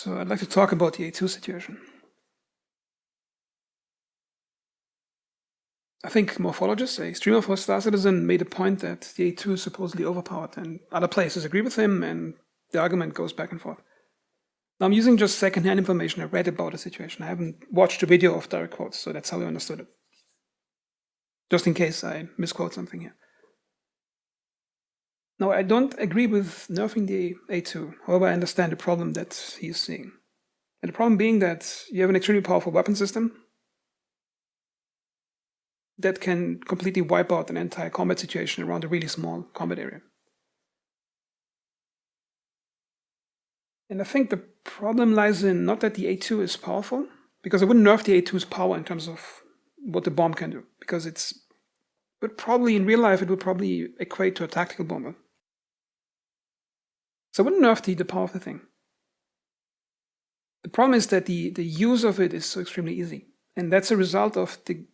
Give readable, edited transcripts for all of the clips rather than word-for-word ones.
So I'd like to talk about the A2 situation. I think morphologists, a streamer for Star Citizen, made a point that the A2 is supposedly overpowered, and other players agree with him, and the argument goes back and forth. Now I'm using just secondhand information I read about the situation. I haven't watched a video of direct quotes, so that's how I understood it. Just in case I misquote something here. Now I don't agree with nerfing the A2, however I understand the problem that he's seeing. And the problem being that you have an extremely powerful weapon system that can completely wipe out an entire combat situation around a really small combat area. And I think the problem lies in not that the A2 is powerful, because I wouldn't nerf the A2's power in terms of what the bomb can do, because but probably in real life it would probably equate to a tactical bomber. So I wouldn't nerf the power of the thing. The problem is that the use of it is so extremely easy, and that's a result of the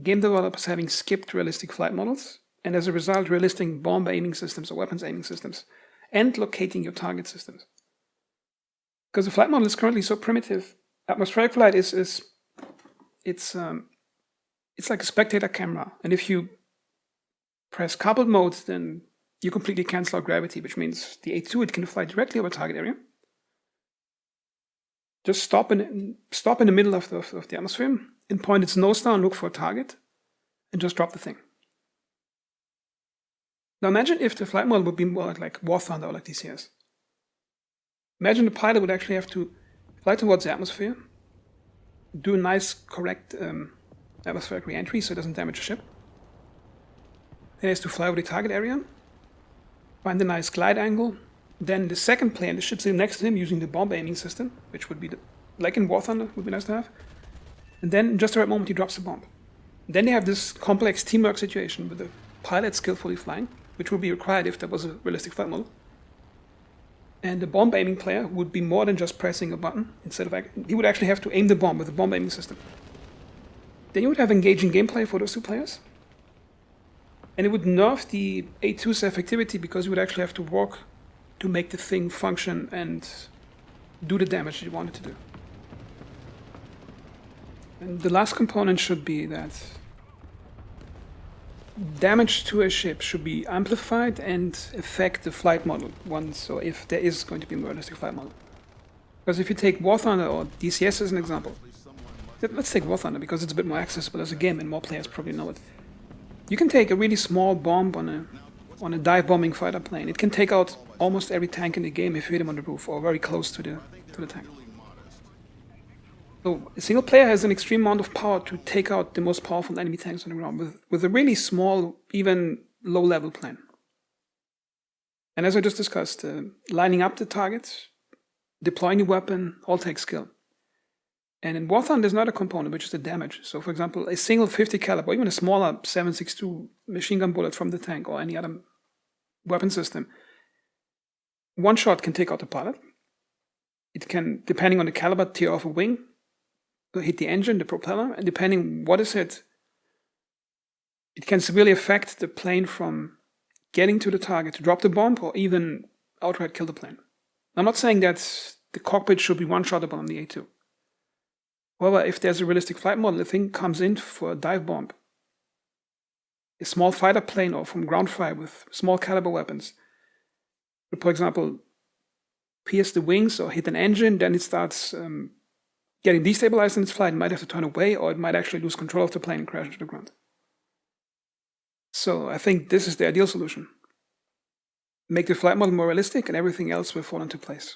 game developers having skipped realistic flight models, and as a result realistic bomb aiming systems or weapons aiming systems, and locating your target systems. Because the flight model is currently so primitive. Atmospheric flight it's like a spectator camera, and if you press coupled mode, then you completely cancel out gravity, which means the A2 it can fly directly over target area. Just stop in the middle of the atmosphere and point its nose down, look for a target, and just drop the thing. Now imagine if the flight model would be more like War Thunder or like DCS. Imagine the pilot would actually have to fly towards the atmosphere, do a nice, correct atmospheric re-entry so it doesn't damage the ship. Then he has to fly over the target area, find a nice glide angle. Then the second player in the ship sitting next to him using the bomb aiming system, which would be like in War Thunder, would be nice to have. And then in just the right moment he drops the bomb. Then they have this complex teamwork situation with the pilot skillfully flying, which would be required if there was a realistic flight model. And the bomb aiming player would be more than just pressing a button. He would actually have to aim the bomb with the bomb aiming system. Then you would have engaging gameplay for those two players. And it would nerf the A2's effectivity because you would actually have to work to make the thing function and do the damage you want it to do. And the last component should be that damage to a ship should be amplified and affect the flight model once, or if there is going to be a realistic flight model. Because if you take War Thunder or DCS as an example, let's take War Thunder because it's a bit more accessible as a game and more players probably know it. You can take a really small bomb on a dive bombing fighter plane. It can take out almost every tank in the game if you hit him on the roof or very close to the tank. So a single player has an extreme amount of power to take out the most powerful enemy tanks on the ground with a really small, even low-level plane. And as I just discussed, lining up the targets, deploying the weapon, all takes skill. And in War Thunder, there's another component, which is the damage. So, for example, a single 50 caliber, or even a smaller 7.62 machine gun bullet from the tank or any other weapon system, one shot can take out the pilot. It can, depending on the caliber, tear off a wing, hit the engine, the propeller, and depending what is hit, it can severely affect the plane from getting to the target to drop the bomb or even outright kill the plane. I'm not saying that the cockpit should be one-shottable on the A2. However, if there's a realistic flight model, the thing comes in for a dive bomb. A small fighter plane or from ground fire with small caliber weapons would, for example, pierce the wings or hit an engine, then it starts getting destabilized in its flight. It might have to turn away, or it might actually lose control of the plane and crash into the ground. So I think this is the ideal solution. Make the flight model more realistic and everything else will fall into place.